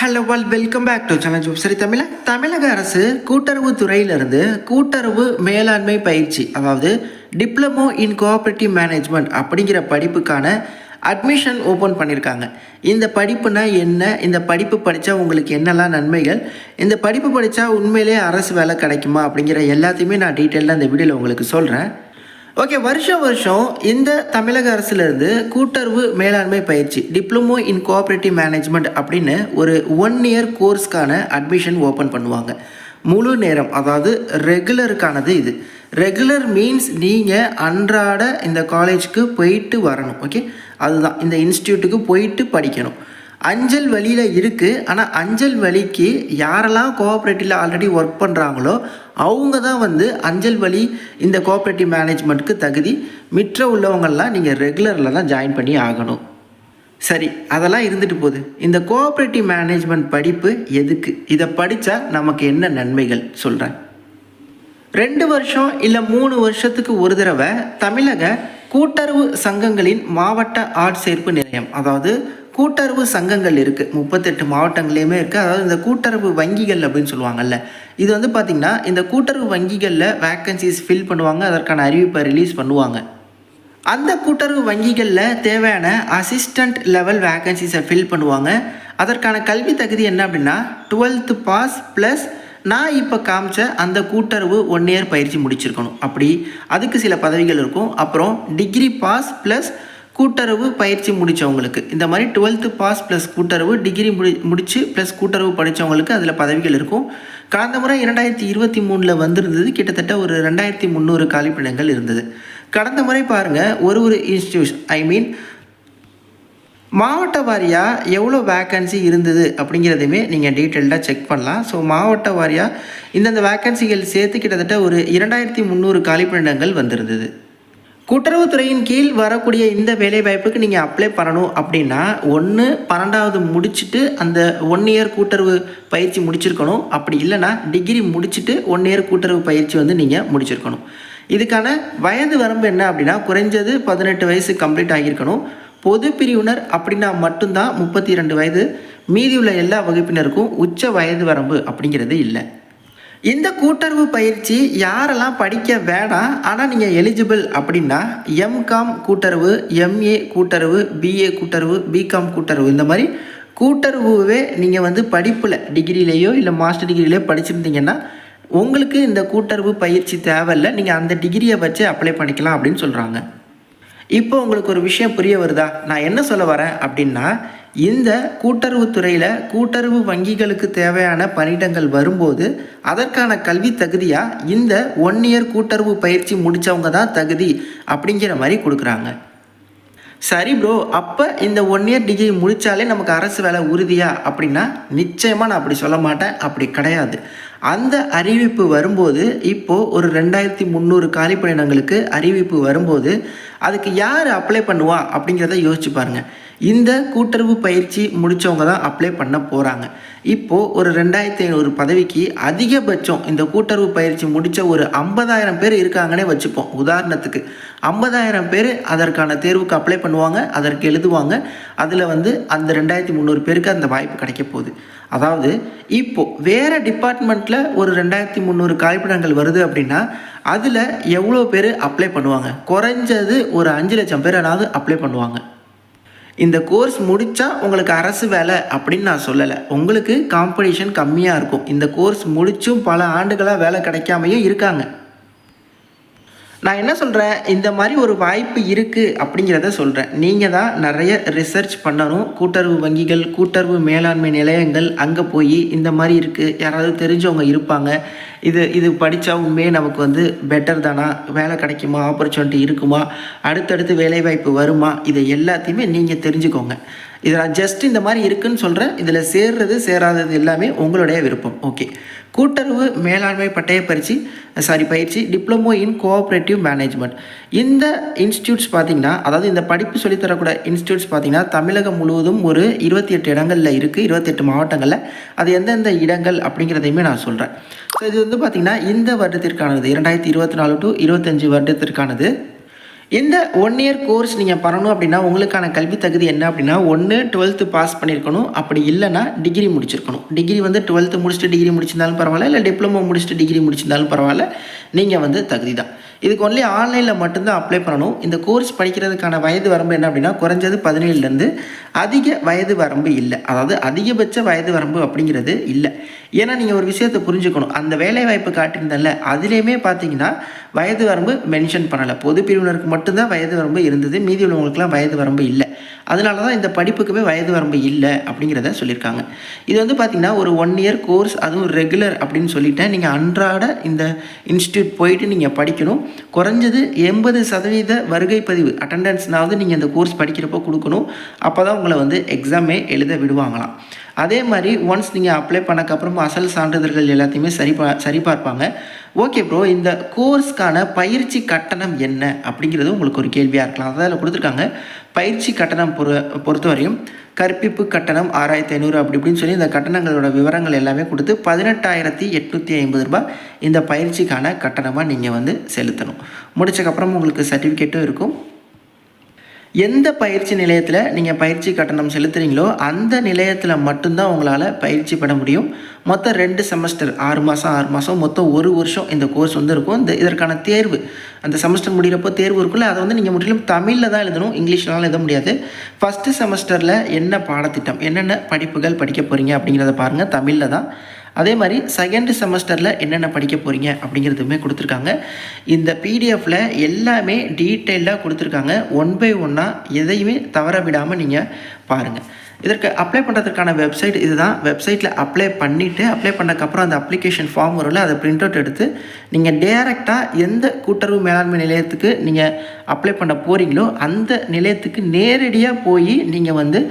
Hello welcome back to channel ஜோப். சரி, தமிழக அரசு கூட்டுறவு துறையிலிருந்து கூட்டுறவு மேலாண்மை பயிற்சி, அதாவது டிப்ளமோ இன் கோஆப்ரேட்டிவ் மேனேஜ்மெண்ட் அப்படிங்கிற படிப்புக்கான அட்மிஷன் ஓப்பன் பண்ணியிருக்காங்க. இந்த படிப்புனா என்ன, இந்த படிப்பு படித்தா உங்களுக்கு என்னெல்லாம் நன்மைகள், இந்த படிப்பு படித்தா உண்மையிலே அரசு வேலை கிடைக்குமா அப்படிங்கிற எல்லாத்தையுமே நான் டீட்டெயிலாக இந்த வீடியோவில் உங்களுக்கு சொல்கிறேன். ஓகே, வருஷம் இந்த தமிழக அரசுலேருந்து கூட்டுறவு மேலாண்மை பயிற்சி டிப்ளமோ இன் கோஆப்ரேட்டிவ் மேனேஜ்மெண்ட் அப்படின்னு ஒரு 1 இயர் கோர்ஸ்க்கான அட்மிஷன் ஓப்பன் பண்ணுவாங்க. முழு நேரம், அதாவது ரெகுலருக்கானது இது. ரெகுலர் மீன்ஸ் நீங்கள் அன்றாட இந்த காலேஜுக்கு போயிட்டு வரணும். ஓகே, அதுதான், இந்த இன்ஸ்டியூட்டுக்கு போயிட்டு படிக்கணும். அஞ்சல் வழியில் இருக்குது. ஆனால் அஞ்சல் வழிக்கு யாரெல்லாம் கோஆப்ரேட்டிவில் ஆல்ரெடி ஒர்க் பண்ணுறாங்களோ அவங்க தான் அஞ்சல் வழி இந்த கோஆப்ரேட்டிவ் மேனேஜ்மெண்ட்டுக்கு தகுதி. மிற்ற உள்ளவங்கள்லாம் நீங்கள் ரெகுலரில் தான் ஜாயின் பண்ணி ஆகணும். சரி, அதெல்லாம் இருந்துட்டு போகுது. இந்த கோஆப்ரேட்டிவ் மேனேஜ்மெண்ட் படிப்பு எதுக்கு, இதை படித்தா நமக்கு என்ன நன்மைகள் சொல்கிறேன். 2 வருஷம் இல்லை 3 வருஷத்துக்கு ஒரு தடவை தமிழக கூட்டுறவு சங்கங்களின் மாவட்ட ஆட்சேர்ப்பு நிலையம், அதாவது கூட்டுறவு சங்கங்கள் இருக்குது, 38 மாவட்டங்களையுமே இருக்குது. அதாவது இந்த கூட்டுறவு வங்கிகள் அப்படின்னு சொல்லுவாங்கல்ல, இது பார்த்திங்கன்னா இந்த கூட்டுறவு வங்கிகளில் வேக்கன்சிஸ் ஃபில் பண்ணுவாங்க, அதற்கான அறிவிப்பை ரிலீஸ் பண்ணுவாங்க. அந்த கூட்டுறவு வங்கிகளில் தேவையான அசிஸ்டண்ட் லெவல் வேக்கன்சிஸை ஃபில் பண்ணுவாங்க. அதற்கான கல்வி தகுதி என்ன அப்படின்னா 12th பாஸ் ப்ளஸ் நான் இப்போ காமிச்ச அந்த கூட்டுறவு 1 இயர் பயிற்சி முடிச்சிருக்கணும். அப்படி அதுக்கு சில பதவிகள் இருக்கும். அப்புறம் டிகிரி பாஸ் ப்ளஸ் கூட்டுறவு பயிற்சி முடித்தவங்களுக்கு, இந்த மாதிரி 12th பாஸ் ப்ளஸ் கூட்டுறவு, டிகிரி முடித்து ப்ளஸ் கூட்டுறவு படித்தவங்களுக்கு அதில் பதவிகள் இருக்கும். கடந்த முறை 2023 வந்திருந்தது, கிட்டத்தட்ட ஒரு 2300 காலிப்பணிகள் இருந்தது. கடந்த முறை பாருங்கள், ஒரு இன்ஸ்டியூஷன் மாவட்ட வாரியாக எவ்வளோ வேக்கன்சி இருந்தது அப்படிங்கிறதையுமே நீங்கள் டீட்டெயில்டாக செக் பண்ணலாம். ஸோ மாவட்ட வாரியாக இந்தந்த வேக்கன்சிகள் சேர்த்து கிட்டத்தட்ட ஒரு 2300 காலிப்பணிகள் வந்திருந்தது. கூட்டுறவுத்துறையின் கீழ் வரக்கூடிய இந்த வேலைவாய்ப்புக்கு நீங்கள் அப்ளை பண்ணணும் அப்படின்னா 12வது முடிச்சுட்டு அந்த 1 இயர் கூட்டுறவு பயிற்சி முடிச்சிருக்கணும். அப்படி இல்லைனா டிகிரி முடிச்சுட்டு 1 இயர் கூட்டுறவு பயிற்சி நீங்கள் முடிச்சிருக்கணும். இதுக்கான வயது வரம்பு என்ன அப்படின்னா குறைஞ்சது 18 வயசு கம்ப்ளீட் ஆகியிருக்கணும். பொது பிரிவினர் அப்படின்னா மட்டும்தான் 32 வயது. மீதி உள்ள எல்லா வகுப்பினருக்கும் உச்ச வயது வரம்பு அப்படிங்கிறது இல்லை. இந்த கூட்டுறவு பயிற்சி யாரெல்லாம் படிக்க வேணாம், ஆனால் நீங்கள் எலிஜிபிள் அப்படின்னா எம்காம் கூட்டுறவு, எம்ஏ கூட்டுறவு, பிஏ கூட்டுறவு, பிகாம் கூட்டுறவு, இந்த மாதிரி கூட்டுறவுவே நீங்கள் படிப்பில் டிகிரிலேயோ இல்லை மாஸ்டர் டிகிரிலேயோ படிச்சிருந்தீங்கன்னா உங்களுக்கு இந்த கூட்டுறவு பயிற்சி தேவையில்லை, நீங்கள் அந்த டிகிரியை வச்சு அப்ளை பண்ணிக்கலாம் அப்படின்னு சொல்கிறாங்க. இப்போ உங்களுக்கு ஒரு விஷயம் புரிய வருதா? நான் என்ன சொல்ல வரேன் அப்படின்னா, இந்த கூட்டுறவுத்துறையில் கூட்டுறவு வங்கிகளுக்கு தேவையான பணியிடங்கள் வரும்போது அதற்கான கல்வி தகுதியாக இந்த 1 இயர் கூட்டுறவு பயிற்சி முடித்தவங்க தான் தகுதி அப்படிங்கிற மாதிரி கொடுக்குறாங்க. சரி ப்ரோ, அப்போ இந்த 1 இயர் டிகிரி முடித்தாலே நமக்கு அரசு வேலை உறுதியா அப்படின்னா நிச்சயமாக நான் அப்படி சொல்ல மாட்டேன். அப்படி கிடையாது. அந்த அறிவிப்பு வரும்போது, இப்போது ஒரு 2300 காலிப்பணியிடங்களுக்கு அறிவிப்பு வரும்போது அதுக்கு யார் அப்ளை பண்ணுவா அப்படிங்கிறத யோசிச்சு பாருங்கள். இந்த கூட்டுறவு பயிற்சி முடித்தவங்க தான் அப்ளை பண்ண போகிறாங்க. இப்போது ஒரு 2500 பதவிக்கு அதிகபட்சம் இந்த கூட்டுறவு பயிற்சி முடித்த ஒரு 50,000 பேர் இருக்காங்கன்னே வச்சுப்போம். உதாரணத்துக்கு 50,000 பேர் அதற்கான தேர்வுக்கு அப்ளை பண்ணுவாங்க, அதற்கு எழுதுவாங்க. அதில் அந்த 2300 பேருக்கு அந்த வாய்ப்பு கிடைக்க போகுது. அதாவது இப்போது வேறு டிபார்ட்மெண்ட்டில் ஒரு 2300 காலிப்பணிகள் வருது அப்படின்னா அதில் எவ்வளோ பேர் அப்ளை பண்ணுவாங்க? குறைஞ்சது ஒரு 5 லட்சம் பேரானாவது அப்ளை பண்ணுவாங்க. இந்த கோர்ஸ் முடித்தா உங்களுக்கு அரசு வேலை அப்படின்னு நான் சொல்லலை. உங்களுக்கு காம்படிஷன் கம்மியாக இருக்கும். இந்த கோர்ஸ் முடித்தும் பல ஆண்டுகளாக வேலை கிடைக்காமையும் இருக்காங்க. நான் என்ன சொல்கிறேன், இந்த மாதிரி ஒரு வாய்ப்பு இருக்குது அப்படிங்கிறத சொல்கிறேன். நீங்கள் தான் நிறைய ரிசர்ச் பண்ணணும். கூட்டுறவு வங்கிகள், கூட்டுறவு மேலாண்மை நிலையங்கள், அங்கே போய் இந்த மாதிரி இருக்குது, யாராவது தெரிஞ்சவங்க இருப்பாங்க, இது படித்தா உண்மையே நமக்கு பெட்டர் தானா, வேலை கிடைக்குமா, ஆப்பர்ச்சுனிட்டி இருக்குமா, அடுத்தடுத்து வேலைவாய்ப்பு வருமா, இதை எல்லாத்தையுமே நீங்கள் தெரிஞ்சுக்கோங்க. இதை நான் ஜஸ்ட் இந்த மாதிரி இருக்குதுன்னு சொல்கிறேன். இதில் சேர்றது சேராதது எல்லாமே உங்களுடைய விருப்பம். ஓகே, கூட்டுறவு மேலாண்மை பட்டய பயிற்சி டிப்ளமோ இன் கோஆப்ரேட்டிவ் மேனேஜ்மெண்ட். இந்த இன்ஸ்டியூட்ஸ் பார்த்திங்கன்னா, அதாவது இந்த படிப்பு சொல்லித்தரக்கூடிய இன்ஸ்டியூட்ஸ் பார்த்திங்கன்னா தமிழகம் முழுவதும் ஒரு 28 இடங்களில் இருக்குது, 28 மாவட்டங்களில். அது எந்தெந்த இடங்கள் அப்படிங்கிறதையுமே நான் சொல்கிறேன். ஸோ இது பார்த்திங்கன்னா இந்த வருடத்திற்கானது, 2024 to 25 வருடத்திற்கானது. இந்த 1 இயர் கோர்ஸ் நீங்கள் பண்ணணும் அப்படின்னா உங்களுக்கான கல்வி தகுதி என்ன அப்படின்னா ஒன்று 12th பாஸ் பண்ணியிருக்கணும், அப்படி இல்லைன்னா டிகிரி முடிச்சிருக்கணும். டிகிரி வந்து 12th முடிச்சுட்டு டிகிரி முடிச்சிருந்தாலும் பரவாயில்ல, இல்லை டிப்ளமோ முடிச்சுட்டு டிகிரி முடிச்சிருந்தாலும் பரவாயில்ல, நீங்கள் வந்து தகுதி தான். இதுக்கு ஒன்லி ஆன்லைனில் மட்டும்தான் அப்ளை பண்ணணும். இந்த கோர்ஸ் படிக்கிறதுக்கான வயது வரம்பு என்ன அப்படின்னா குறைஞ்சது 17லேருந்து அதிக வயது வரம்பு இல்லை. அதாவது அதிகபட்ச வயது வரம்பு அப்படிங்கிறது இல்லை. ஏன்னா நீங்கள் ஒரு விஷயத்தை புரிஞ்சுக்கணும், அந்த வேலைவாய்ப்பு காட்டியிருந்தல அதுலேயுமே பார்த்தீங்கன்னா வயது வரம்பு மென்ஷன் பண்ணலை. பொது பிரிவினருக்கு மட்டும்தான் வயது வரம்பு இருந்தது, மீதி உள்ளவங்களுக்குலாம் வயது வரம்பு இல்லை. அதனால தான் இந்த படிப்புக்குமே வயது வரம்பு இல்லை அப்படிங்கிறத சொல்லியிருக்காங்க. இது வந்து பார்த்திங்கன்னா ஒரு 1 இயர் கோர்ஸ், அதுவும் ரெகுலர் அப்படின்னு சொல்லிட்டேன். நீங்கள் அன்றாட இந்த இன்ஸ்டியூட் போயிட்டு நீங்கள் படிக்கணும். குறைஞ்சது 80% வருகை பதிவு அட்டண்டன்ஸ்னாவது நீங்கள் இந்த கோர்ஸ் படிக்கிறப்போ கொடுக்கணும். அப்போ தான் உங்களை வந்து எக்ஸாமே எழுத விடுவாங்களாம். அதே மாதிரி ஒன்ஸ் நீங்கள் அப்ளை பண்ணக்கப்புறமா அசல் சான்றிதழ்கள் எல்லாத்தையுமே சரிபார்ப்பாங்க. ஓகே ப்ரோ, இந்த கோர்ஸ்க்கான பயிற்சி கட்டணம் என்ன அப்படிங்கிறது உங்களுக்கு ஒரு கேள்வியாக இருக்கலாம். அதில் கொடுத்துருக்காங்க பயிற்சி கட்டணம் பொறுத்தவரையும் கற்பிப்பு கட்டணம் 6500 அப்படி இப்படின்னு சொல்லி இந்த கட்டணங்களோட விவரங்கள் எல்லாமே கொடுத்து 18,850 ரூபாய் இந்த பயிற்சிக்கான கட்டணமாக நீங்கள் வந்து செலுத்தணும். முடிச்சக்கப்புறம் உங்களுக்கு சர்டிஃபிகேட்டும் இருக்கும். எந்த பயிற்சி நிலையத்தில் நீங்கள் பயிற்சி கட்டணம் செலுத்துகிறீங்களோ அந்த நிலையத்தில் மட்டும்தான் உங்களால் பயிற்சி பெற முடியும். மொத்தம் 2 செமஸ்டர் 6 மாதம் மொத்தம் 1 வருஷம் இந்த கோர்ஸ் வந்து இருக்கும். இதற்கான தேர்வு அந்த செமஸ்டர் முடிகிறப்போ தேர்வு இருக்குல்ல, அதை வந்து நீங்கள் முற்றிலும் தமிழில் தான் எழுதணும், இங்கிலீஷ்லாம் எழுத முடியாது. ஃபஸ்ட்டு செமஸ்டரில் என்ன பாடத்திட்டம், என்னென்ன படிப்புகள் படிக்க போகிறீங்க அப்படிங்கிறத பாருங்கள், தமிழில் தான். அதே மாதிரி செகண்ட் செமஸ்டரில் என்னென்ன படிக்க போகிறீங்க அப்படிங்கிறதுமே கொடுத்துருக்காங்க. இந்த பிடிஎஃப்பில் எல்லாமே டீட்டெயில்டாக கொடுத்துருக்காங்க. 1 by 1 எதையுமே தவற விடாமல் நீங்கள் பாருங்கள். இதற்கு அப்ளை பண்ணுறதுக்கான வெப்சைட் இதுதான். வெப்சைட்டில் அப்ளை பண்ணக்கப்புறம் அந்த அப்ளிகேஷன் ஃபார்ம் வரும்ல, அதை பிரிண்ட் அவுட் எடுத்து நீங்கள் டேரெக்டாக எந்த கூட்டுறவு மேலாண்மை நிலையத்துக்கு நீங்கள் அப்ளை பண்ண போகிறீங்களோ அந்த நிலையத்துக்கு நேரடியாக போய் நீங்கள் வந்து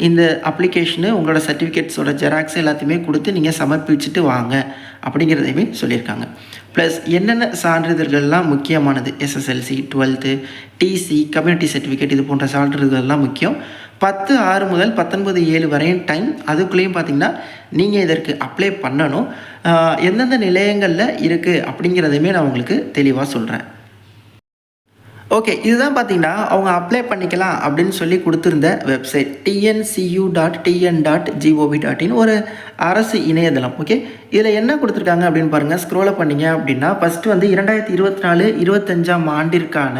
இந்த அப்ளிகேஷனு உங்களோட சர்டிஃபிகேட்ஸோட ஜெராக்ஸ் எல்லாத்தையுமே கொடுத்து நீங்கள் சமர்ப்பிச்சுட்டு வாங்க அப்படிங்கிறதையுமே சொல்லியிருக்காங்க. ப்ளஸ் என்னென்ன சான்றிதழ்கள்லாம் முக்கியமானது, SSLC 12th DC community certificate இது போன்ற சான்றிதழ்கள்லாம் முக்கியம். 10/6 முதல் 19/7 வரையும் டைம். அதுக்குள்ளேயும் பார்த்திங்கன்னா நீங்கள் இதற்கு அப்ளை பண்ணணும். எந்தெந்த நிலையங்களில் இருக்குது அப்படிங்கிறதையுமே நான் உங்களுக்கு தெளிவாக சொல்கிறேன். ஓகே, இதுதான் பார்த்தீங்கன்னா அவங்க அப்ளை பண்ணிக்கலாம் அப்படின்னு சொல்லி கொடுத்துருந்த வெப்சைட் tncu.tn.gov.in ஒரு அரசு இணையதளம். ஓகே, இதில் என்ன கொடுத்துருக்காங்க அப்படின்னு பாருங்கள். ஸ்க்ரோல் பண்ணிங்க அப்படின்னா ஃபஸ்ட்டு வந்து 2024-25 ஆண்டிற்கான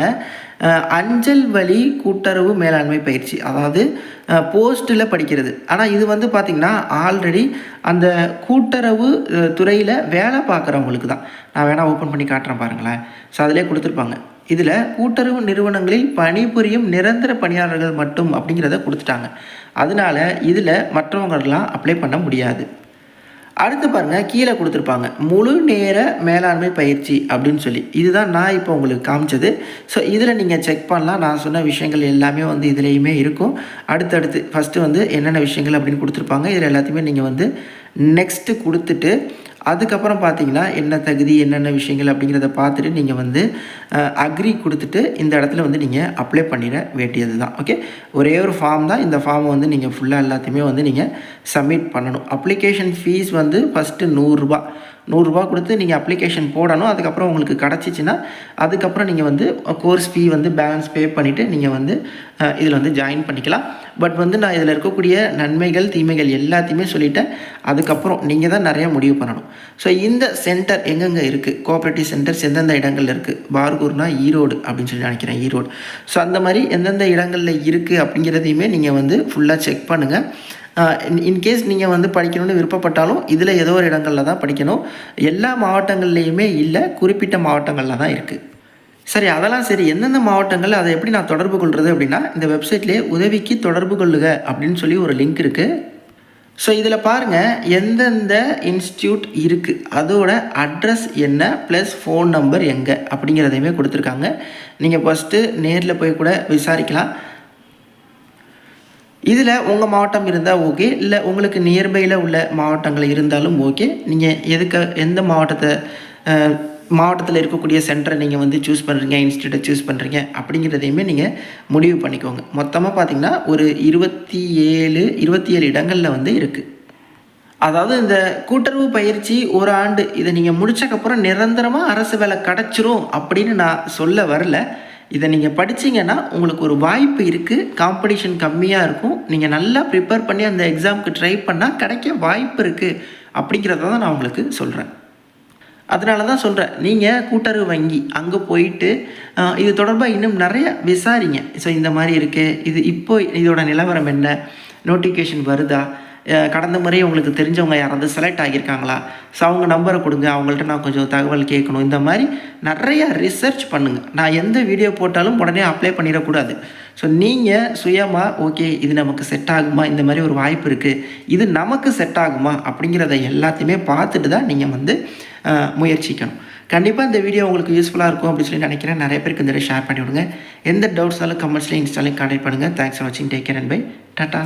அஞ்சல் வழி கூட்டுறவு மேலாண்மை பயிற்சி, அதாவது போஸ்ட்டில் படிக்கிறது. ஆனால் இது வந்து பார்த்திங்கன்னா ஆல்ரெடி அந்த கூட்டுறவு துறையில் வேலை பார்க்குறவங்களுக்கு தான். நான் வேணால் ஓப்பன் பண்ணி காட்டுறேன் பாருங்களேன். ஸோ அதிலே கொடுத்துருப்பாங்க. இதில் கூட்டுறவு நிறுவனங்களில் பணிபுரியும் நிரந்தர பணியாளர்கள் மட்டும் அப்படிங்கிறத கொடுத்துட்டாங்க. அதனால் இதில் மற்றவங்களாம் அப்ளை பண்ண முடியாது. அடுத்து பாருங்கள், கீழே கொடுத்துருப்பாங்க முழு நேர மேலாண்மை பயிற்சி அப்படின்னு சொல்லி. இதுதான் நான் இப்போ உங்களுக்கு காமிச்சது. ஸோ இதில் நீங்கள் செக் பண்ணலாம். நான் சொன்ன விஷயங்கள் எல்லாமே வந்து இதுலேயுமே இருக்கும். அடுத்தடுத்து ஃபஸ்ட்டு வந்து என்னென்ன விஷயங்கள் அப்படின்னு கொடுத்துருப்பாங்க. இதில் எல்லாத்தையுமே நீங்கள் வந்து நெக்ஸ்ட்டு கொடுத்துட்டு அதுக்கப்புறம் பார்த்தீங்கன்னா என்ன தகுதி என்னென்ன விஷயங்கள் அப்படிங்கிறத பார்த்துட்டு நீங்கள் வந்து அக்ரி கொடுத்துட்டு இந்த இடத்துல வந்து நீங்கள் அப்ளை பண்ணிட வேண்டியது தான். ஓகே, ஒரே ஒரு ஃபார்ம் தான். இந்த ஃபார்மை வந்து நீங்கள் ஃபுல்லாக எல்லாத்தையுமே வந்து நீங்கள் சப்மிட் பண்ணணும். அப்ளிகேஷன் ஃபீஸ் வந்து ஃபஸ்ட்டு 100 ரூபா கொடுத்து நீங்கள் அப்ளிகேஷன் போடணும். அதுக்கப்புறம் உங்களுக்கு கிடச்சிச்சின்னா அதுக்கப்புறம் நீங்கள் வந்து கோர்ஸ் ஃபீ வந்து பேலன்ஸ் பே பண்ணிவிட்டு நீங்கள் வந்து இதில் வந்து ஜாயின் பண்ணிக்கலாம். பட் வந்து நான் இதில் இருக்கக்கூடிய நன்மைகள் தீமைகள் எல்லாத்தையுமே சொல்லிவிட்டேன். அதுக்கப்புறம் நீங்கள் தான் நிறையா முடிவு பண்ணணும். ஸோ இந்த சென்டர் எங்கெங்கே இருக்குது, கோஆப்ரேட்டிவ் சென்டர்ஸ் எந்தெந்த இடங்களில் இருக்குது, பார்கூர்னா ஈரோடு அப்படின்னு சொல்லி நினைக்கிறேன், ஈரோடு. ஸோ அந்த மாதிரி எந்தெந்த இடங்களில் இருக்குது அப்படிங்கிறதையுமே நீங்கள் வந்து ஃபுல்லாக செக் பண்ணுங்கள். இன்கேஸ் நீங்கள் வந்து படிக்கணும்னு விருப்பப்பட்டாலும் இதில் ஏதோ ஒரு இடங்களில் தான் படிக்கணும். எல்லா மாவட்டங்கள்லேயுமே இல்லை, குறிப்பிட்ட மாவட்டங்களில் தான் இருக்குது. சரி, அதெல்லாம் சரி, எந்தெந்த மாவட்டங்கள் அதை எப்படி நான் தொடர்பு கொள்வது அப்படின்னா இந்த வெப்சைட்லேயே உதவிக்கு தொடர்பு கொள்ளுக அப்படின்னு சொல்லி ஒரு லிங்க் இருக்குது. ஸோ இதில் பாருங்கள் எந்தெந்த இன்ஸ்டியூட் இருக்குது, அதோட அட்ரஸ் என்ன ப்ளஸ் ஃபோன் நம்பர் எங்கே அப்படிங்கிறதையுமே கொடுத்துருக்காங்க. நீங்கள் ஃபஸ்ட்டு நேரில் போய் கூட விசாரிக்கலாம். இதில் உங்கள் மாவட்டம் இருந்தால் ஓகே, இல்லை உங்களுக்கு நியர்பையில் உள்ள மாவட்டங்கள் இருந்தாலும் ஓகே. நீங்கள் எந்த மாவட்டத்தில் இருக்கக்கூடிய சென்டரை நீங்கள் வந்து சூஸ் பண்ணுறீங்க, இன்ஸ்டியூட்டை சூஸ் பண்ணுறீங்க அப்படிங்கிறதையுமே நீங்கள் முடிவு பண்ணிக்கோங்க. மொத்தமாக பார்த்திங்கன்னா ஒரு 27 இடங்களில் வந்து இருக்குது. அதாவது இந்த கூட்டுறவு பயிற்சி ஒரு ஆண்டு இதை நீங்கள் முடிச்சக்கப்புறம் நிரந்தரமாக அரசு வேலை கிடச்சிரும் அப்படின்னு நான் சொல்ல வரல. இதை நீங்கள் படிச்சீங்கன்னா உங்களுக்கு ஒரு வாய்ப்பு இருக்குது. காம்படிஷன் கம்மியாக இருக்கும். நீங்கள் நல்லா ப்ரிப்பேர் பண்ணி அந்த எக்ஸாமுக்கு ட்ரை பண்ணால் கிடைக்க வாய்ப்பு இருக்குது அப்படிங்கிறத தான் நான் உங்களுக்கு சொல்கிறேன். அதனால தான் சொல்கிறேன், நீங்கள் கூட்டுறவு வங்கி அங்கே போயிட்டு இது தொடர்பாக இன்னும் நிறைய விசாரிங்க. ஸோ இந்த மாதிரி இருக்குது, இது இப்போ இதோட நிலவரம் என்ன, நோட்டிஃபிகேஷன் வருதா, கடந்த முறை உங்களுக்கு தெரிஞ்சவங்க யாராவது செலக்ட் ஆகியிருக்காங்களா, ஸோ அவங்க நம்பரை கொடுங்க, அவங்கள்ட்ட நான் கொஞ்சம் தகவல் கேட்கணும். இந்த மாதிரி நிறைய ரிசர்ச் பண்ணுங்கள். நான் எந்த வீடியோ போட்டாலும் உடனே அப்ளை பண்ணிடக்கூடாது. ஸோ நீங்கள் சுயமாக ஓகே இது நமக்கு செட் ஆகுமா, இந்த மாதிரி ஒரு வாய்ப்பு இருக்குது, இது நமக்கு செட் ஆகுமா அப்படிங்கிறத எல்லாத்தையுமே பார்த்துட்டு தான் நீங்கள் வந்து முயற்சிக்கணும். கண்டிப்பாக இந்த வீடியோ உங்களுக்கு யூஸ்ஃபுல்லாக இருக்கும் அப்படின்னு சொல்லி நினைக்கிறேன். நிறைய பேருக்கு இந்த வீடியோ ஷேர் பண்ணி விடுங்க. எந்த டவுட்ஸாலும் கமெண்ட்ஸ்லையும் இன்ஸ்டாலையும் கான்டெக்ட் பண்ணுங்கள். தேங்க்ஸ் ஃபார் வாட்சிங். Take care and bye. Tata.